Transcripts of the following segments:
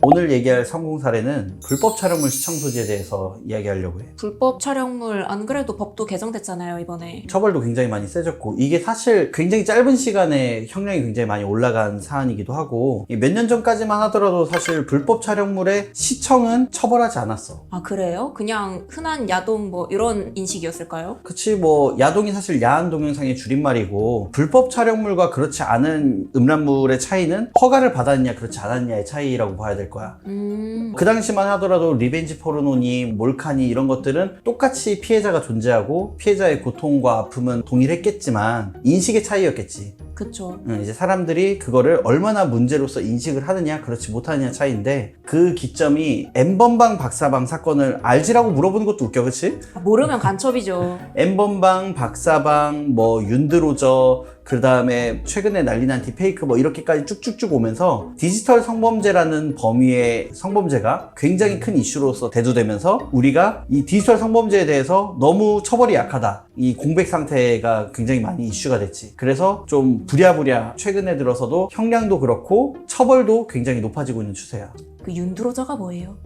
오늘 얘기할 성공 사례는 불법 촬영물 시청 소지에 대해서 이야기하려고 해. 불법 촬영물 안 그래도 법도 개정됐잖아요, 이번에. 처벌도 굉장히 많이 세졌고, 이게 사실 굉장히 짧은 시간에 형량이 굉장히 많이 올라간 사안이기도 하고, 몇 년 전까지만 하더라도 사실 불법 촬영물의 시청은 처벌하지 않았어. 아, 그래요? 그냥 흔한 야동 뭐 이런 인식이었을까요? 그치, 뭐 야동이 사실 야한 동영상의 줄임말이고, 불법 촬영물과 그렇지 않은 음란물의 차이는 허가를 받았느냐 그렇지 않았느냐의 차이라고 봐야 될 거야. 그 당시만 하더라도 리벤지 포르노니 몰카니 이런 것들은 똑같이 피해자가 존재하고 피해자의 고통과 아픔은 동일했겠지만 인식의 차이였겠지. 그쵸. 이제 사람들이 그거를 얼마나 문제로서 인식을 하느냐 그렇지 못하느냐 차이인데, 그 기점이 N번방 박사방 사건을 알지라고 물어보는 것도 웃겨, 그치? 모르면 간첩이죠. N번방 박사방 뭐 윤드로저, 그 다음에 최근에 난리난 딥페이크 뭐 이렇게까지 쭉쭉쭉 오면서 디지털 성범죄라는 범위의 성범죄가 굉장히 큰 이슈로서 대두되면서 우리가 이 디지털 성범죄에 대해서 너무 처벌이 약하다, 이 공백 상태가 굉장히 많이 이슈가 됐지. 그래서 좀 부랴부랴 최근에 들어서도 형량도 그렇고 처벌도 굉장히 높아지고 있는 추세야. 그 윤드로저가 뭐예요?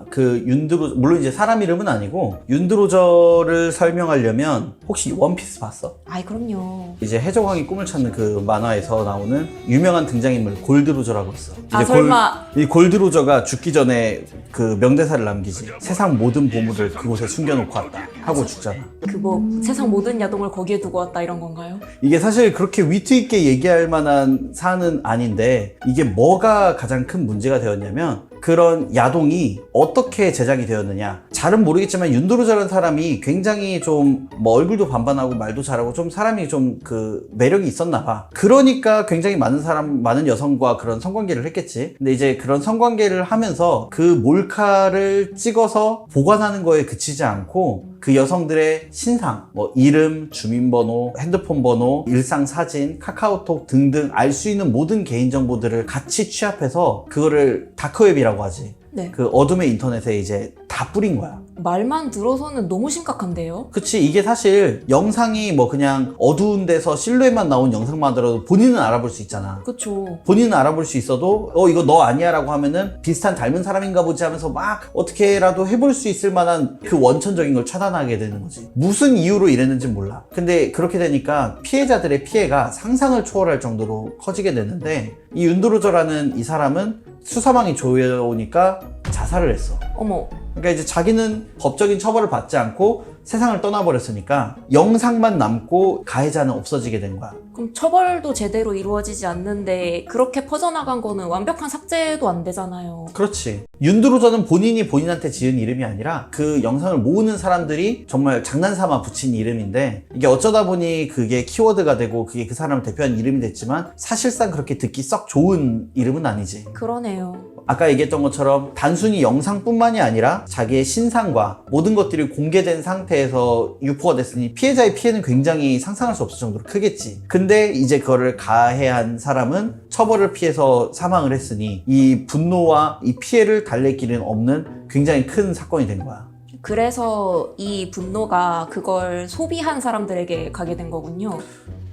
그 윤드로, 물론 이제 사람 이름은 아니고, 윤드로저를 설명하려면 혹시 원피스 봤어? 아이, 그럼요. 이제 해적왕이 꿈을 찾는 그 만화에서 나오는 유명한 등장인물 골드로저라고 있어. 아, 설마. 이 골드로저가 죽기 전에 그 명대사를 남기지. 세상 모든 보물을 그곳에 숨겨놓고 왔다 하고 죽잖아. 그 뭐 세상 모든 야동을 거기에 두고 왔다 이런 건가요? 이게 사실 그렇게 위트 있게 얘기할 만한 사안은 아닌데, 이게 뭐가 가장 큰 문제가 되었냐면, 그런 야동이 어떻게 제작이 되었느냐. 잘은 모르겠지만 윤도르자라는 사람이 굉장히 좀 뭐 얼굴도 반반하고 말도 잘하고 좀 사람이 좀 그 매력이 있었나 봐. 그러니까 굉장히 많은 여성과 그런 성관계를 했겠지. 근데 이제 그런 성관계를 하면서 그 몰카를 찍어서 보관하는 거에 그치지 않고, 그 여성들의 신상, 뭐 이름, 주민번호, 핸드폰 번호, 일상 사진, 카카오톡 등등 알 수 있는 모든 개인정보들을 같이 취합해서 그거를 다크웹이라고 하지. 네. 그 어둠의 인터넷에 이제 다 뿌린 거야. 말만 들어서는 너무 심각한데요? 그치, 이게 사실 영상이 뭐 그냥 어두운 데서 실루엣만 나온 영상만 하더라도 본인은 알아볼 수 있잖아. 그쵸. 본인은 알아볼 수 있어도 이거 너 아니야 라고 하면은 비슷한 닮은 사람인가 보지 하면서 막 어떻게라도 해볼 수 있을 만한 그 원천적인 걸 차단하게 되는 거지. 무슨 이유로 이랬는지 몰라. 근데 그렇게 되니까 피해자들의 피해가 상상을 초월할 정도로 커지게 되는데, 이 윤도르저라는 이 사람은 수사망이 조여오니까 자살을 했어. 어머. 그러니까 이제 자기는 법적인 처벌을 받지 않고 세상을 떠나버렸으니까 영상만 남고 가해자는 없어지게 된 거야. 그럼 처벌도 제대로 이루어지지 않는데 그렇게 퍼져나간 거는 완벽한 삭제도 안 되잖아요. 그렇지. 윤드로저는 본인이 본인한테 지은 이름이 아니라 그 영상을 모으는 사람들이 정말 장난삼아 붙인 이름인데, 이게 어쩌다 보니 그게 키워드가 되고 그게 그 사람을 대표한 이름이 됐지만 사실상 그렇게 듣기 썩 좋은 이름은 아니지. 그러네요. 아까 얘기했던 것처럼 단순히 영상뿐만이 아니라 자기의 신상과 모든 것들이 공개된 상태에서 유포가 됐으니 피해자의 피해는 굉장히 상상할 수 없을 정도로 크겠지. 근데 이제 그거를 가해한 사람은 처벌을 피해서 사망을 했으니 이 분노와 이 피해를 달랠 길은 없는 굉장히 큰 사건이 된 거야. 그래서 이 분노가 그걸 소비한 사람들에게 가게 된 거군요.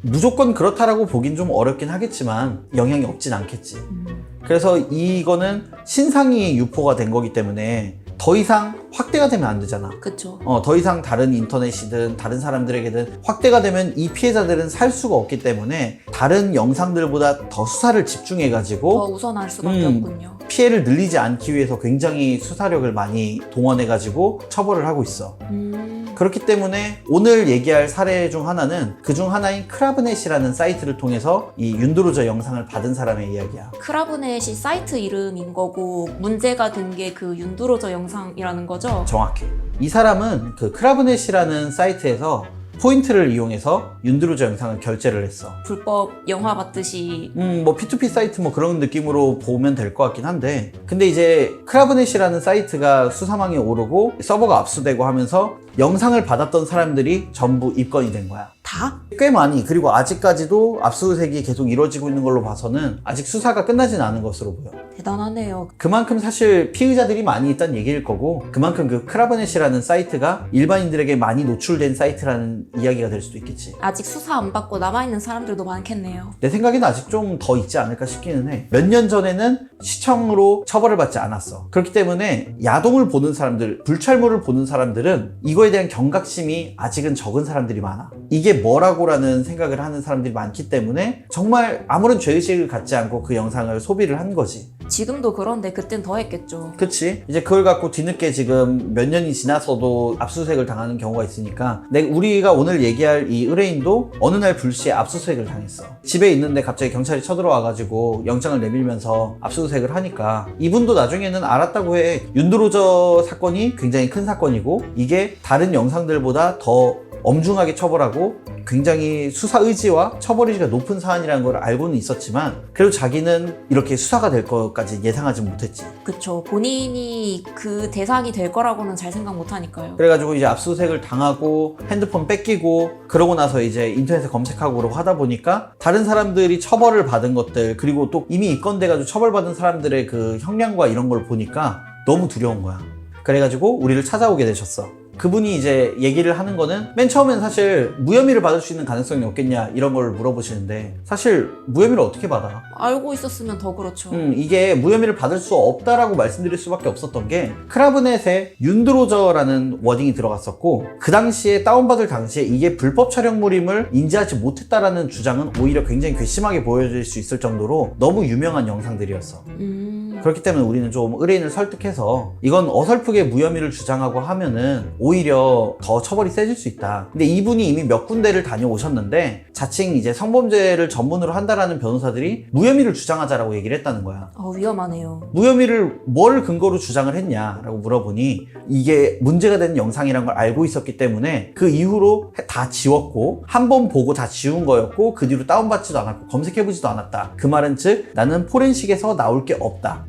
무조건 그렇다라고 보긴 좀 어렵긴 하겠지만 영향이 없진 않겠지. 그래서 이거는 신상이 유포가 된 거기 때문에 더 이상 확대가 되면 안 되잖아. 그쵸. 더 이상 다른 인터넷이든 다른 사람들에게든 확대가 되면 이 피해자들은 살 수가 없기 때문에 다른 영상들보다 더 수사를 집중해가지고 더 우선할 수밖에 없군요. 피해를 늘리지 않기 위해서 굉장히 수사력을 많이 동원해가지고 처벌을 하고 있어. 그렇기 때문에 오늘 얘기할 사례 중 하나는 그 중 하나인 크라브넷이라는 사이트를 통해서 이 윤도르저 영상을 받은 사람의 이야기야. 크라브넷이 사이트 이름인 거고 문제가 된 게 그 윤드로저 영상이라는 거죠? 정확해. 이 사람은 그 크라브넷이라는 사이트에서 포인트를 이용해서 윤드로저 영상을 결제를 했어. 불법 영화 받듯이. 뭐 P2P 사이트 뭐 그런 느낌으로 보면 될 것 같긴 한데, 근데 이제 크라브넷이라는 사이트가 수사망에 오르고 서버가 압수되고 하면서 영상을 받았던 사람들이 전부 입건이 된 거야. 다? 꽤 많이, 그리고 아직까지도 압수수색이 계속 이루어지고 있는 걸로 봐서는 아직 수사가 끝나진 않은 것으로 보여. 대단하네요. 그만큼 사실 피의자들이 많이 있다는 얘기일 거고, 그만큼 그 크라브넷이라는 사이트가 일반인들에게 많이 노출된 사이트라는 이야기가 될 수도 있겠지. 아직 수사 안 받고 남아있는 사람들도 많겠네요. 내 생각에는 아직 좀 더 있지 않을까 싶기는 해. 몇 년 전에는 시청으로 처벌을 받지 않았어. 그렇기 때문에 야동을 보는 사람들, 불철물을 보는 사람들은 이거에 대한 경각심이 아직은 적은 사람들이 많아. 이게 뭐라고라는 생각을 하는 사람들이 많기 때문에 정말 아무런 죄의식을 갖지 않고 그 영상을 소비를 한 거지. 지금도 그런데 그땐 더 했겠죠. 그치? 이제 그걸 갖고 뒤늦게 지금 몇 년이 지나서도 압수수색을 당하는 경우가 있으니까, 우리가 오늘 얘기할 이 의뢰인도 어느 날 불시에 압수수색을 당했어. 집에 있는데 갑자기 경찰이 쳐들어와가지고 영장을 내밀면서 압수수색을 하니까 이분도 나중에는 알았다고 해. 윤드로저 사건이 굉장히 큰 사건이고, 이게 다른 영상들보다 더 엄중하게 처벌하고 굉장히 수사 의지와 처벌 의지가 높은 사안이라는 걸 알고는 있었지만, 그래도 자기는 이렇게 수사가 될 것까지 예상하지 못했지. 그쵸. 본인이 그 대상이 될 거라고는 잘 생각 못 하니까요. 그래가지고 이제 압수수색을 당하고 핸드폰 뺏기고, 그러고 나서 이제 인터넷에 검색하고 그러고 하다 보니까 다른 사람들이 처벌을 받은 것들, 그리고 또 이미 입건돼가지고 처벌받은 사람들의 그 형량과 이런 걸 보니까 너무 두려운 거야. 그래가지고 우리를 찾아오게 되셨어. 그분이 이제 얘기를 하는 거는, 맨 처음엔 사실 무혐의를 받을 수 있는 가능성이 없겠냐 이런 걸 물어보시는데, 사실 무혐의를 어떻게 받아? 알고 있었으면 더 그렇죠. 이게 무혐의를 받을 수 없다라고 말씀드릴 수밖에 없었던 게, 크라브넷에 윤드로저라는 워딩이 들어갔었고, 그 당시에 다운받을 당시에 이게 불법 촬영물임을 인지하지 못했다라는 주장은 오히려 굉장히 괘씸하게 보여질 수 있을 정도로 너무 유명한 영상들이었어. 그렇기 때문에 우리는 좀 의뢰인을 설득해서 이건 어설프게 무혐의를 주장하고 하면은 오히려 더 처벌이 세질 수 있다. 근데 이분이 이미 몇 군데를 다녀오셨는데 자칭 이제 성범죄를 전문으로 한다라는 변호사들이 무혐의를 주장하자라고 얘기를 했다는 거야. 위험하네요. 무혐의를 뭘 근거로 주장을 했냐라고 물어보니, 이게 문제가 되는 영상이란 걸 알고 있었기 때문에 그 이후로 다 지웠고, 한 번 보고 다 지운 거였고, 그 뒤로 다운받지도 않았고 검색해보지도 않았다. 그 말은 즉 나는 포렌식에서 나올 게 없다.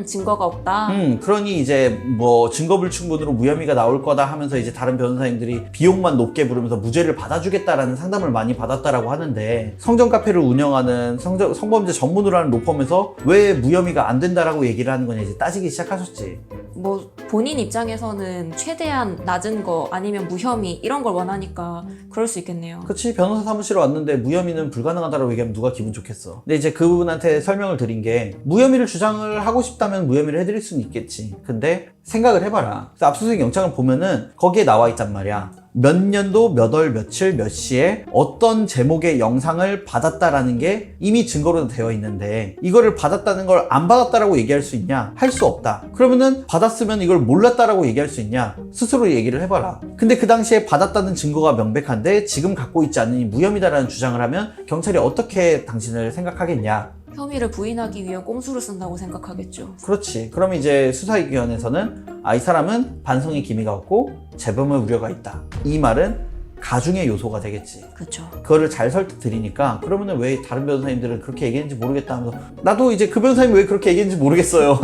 증거가 없다. 그러니 이제 뭐 증거불충분으로 무혐의가 나올 거다 하면서 이제 다른 변호사님들이 비용만 높게 부르면서 무죄를 받아주겠다라는 상담을 많이 받았다라고 하는데, 성전 카페를 운영하는 성범죄 전문으로 하는 로펌에서 왜 무혐의가 안 된다라고 얘기를 하는 거냐 이제 따지기 시작하셨지. 뭐 본인 입장에서는 최대한 낮은 거 아니면 무혐의 이런 걸 원하니까 그럴 수 있겠네요. 그치, 변호사 사무실에 왔는데 무혐의는 불가능하다라고 얘기하면 누가 기분 좋겠어. 근데 이제 그분한테 설명을 드린 게, 무혐의를 주장을 하고 싶다면 무혐의를 해드릴 수는 있겠지. 근데 생각을 해봐라. 그래서 압수수색 영장을 보면은 거기에 나와 있단 말이야. 몇 년도 몇 월 며칠 몇 시에 어떤 제목의 영상을 받았다라는 게 이미 증거로 되어 있는데, 이거를 받았다는 걸 안 받았다라고 얘기할 수 있냐? 할 수 없다. 그러면은 받았으면 이걸 몰랐다라고 얘기할 수 있냐? 스스로 얘기를 해봐라. 근데 그 당시에 받았다는 증거가 명백한데 지금 갖고 있지 않으니 무혐의다라는 주장을 하면 경찰이 어떻게 당신을 생각하겠냐? 혐의를 부인하기 위한 꼼수를 쓴다고 생각하겠죠. 그렇지. 그럼 이제 수사기관에서는 이 사람은 반성의 기미가 없고 재범의 우려가 있다. 이 말은 가중의 요소가 되겠지. 그렇죠. 그거를 잘 설득드리니까, 그러면은 왜 다른 변호사님들은 그렇게 얘기했는지 모르겠다 하면서, 나도 이제 그 변호사님이 왜 그렇게 얘기했는지 모르겠어요.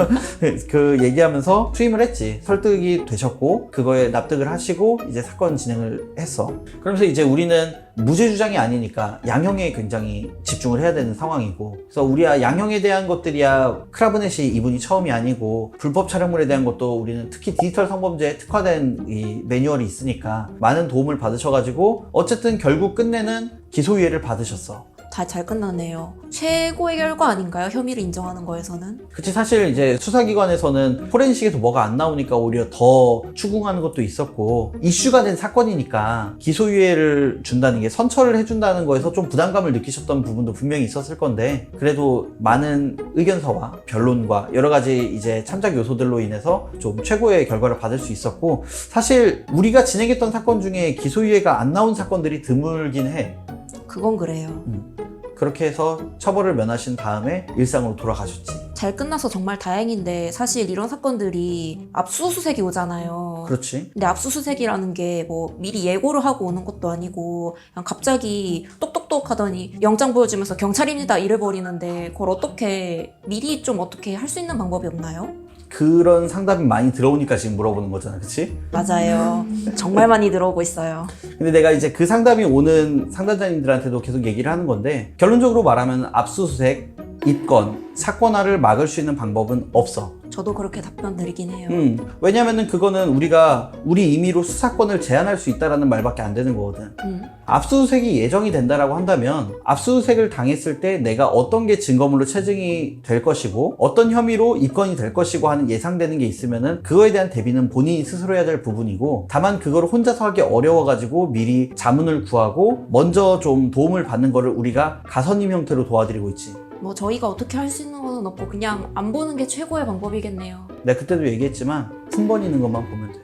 그 얘기하면서 투임을 했지. 설득이 되셨고 그거에 납득을 하시고 이제 사건 진행을 했어. 그러면서 이제 우리는 무죄 주장이 아니니까 양형에 굉장히 집중을 해야 되는 상황이고, 그래서 우리야 양형에 대한 것들이야 크라브넷이 이분이 처음이 아니고, 불법 촬영물에 대한 것도 우리는 특히 디지털 성범죄에 특화된 이 매뉴얼이 있으니까 많은 도움을 받으셔가지고 어쨌든 결국 끝내는 기소유예를 받으셨어. 다 잘 끝났네요. 최고의 결과 아닌가요? 혐의를 인정하는 거에서는? 그치, 사실 이제 수사기관에서는 포렌식에서 뭐가 안 나오니까 오히려 더 추궁하는 것도 있었고, 이슈가 된 사건이니까 기소유예를 준다는 게, 선처를 해준다는 거에서 좀 부담감을 느끼셨던 부분도 분명히 있었을 건데, 그래도 많은 의견서와 변론과 여러 가지 이제 참작 요소들로 인해서 좀 최고의 결과를 받을 수 있었고, 사실 우리가 진행했던 사건 중에 기소유예가 안 나온 사건들이 드물긴 해. 그건 그래요. 그렇게 해서 처벌을 면하신 다음에 일상으로 돌아가셨지. 잘 끝나서 정말 다행인데, 사실 이런 사건들이 압수수색이 오잖아요. 그렇지. 근데 압수수색이라는 게 뭐 미리 예고를 하고 오는 것도 아니고, 그냥 갑자기 똑똑똑 하더니 영장 보여주면서 경찰입니다 이래버리는데, 그걸 어떻게 미리 좀 어떻게 할 수 있는 방법이 없나요? 그런 상담이 많이 들어오니까 지금 물어보는 거잖아, 그치? 맞아요. 정말 많이 들어오고 있어요. 근데 내가 이제 그 상담이 오는 상담자님들한테도 계속 얘기를 하는 건데, 결론적으로 말하면 압수수색, 입건, 사건화를 막을 수 있는 방법은 없어. 저도 그렇게 답변 드리긴 해요. 왜냐면은 그거는 우리가 우리 임의로 수사권을 제한할 수 있다라는 말밖에 안 되는 거거든. 압수수색이 예정이 된다라고 한다면 압수수색을 당했을 때 내가 어떤 게 증거물로 체증이 될 것이고 어떤 혐의로 입건이 될 것이고 하는 예상되는 게 있으면은 그거에 대한 대비는 본인이 스스로 해야 될 부분이고, 다만 그거를 혼자서 하기 어려워가지고 미리 자문을 구하고 먼저 좀 도움을 받는 거를 우리가 가선임 형태로 도와드리고 있지. 뭐 저희가 어떻게 할 수 있는 건 없고 그냥 안 보는 게 최고의 방법이겠네요. 내가 그때도 얘기했지만 흠번 있는 것만 보면 돼.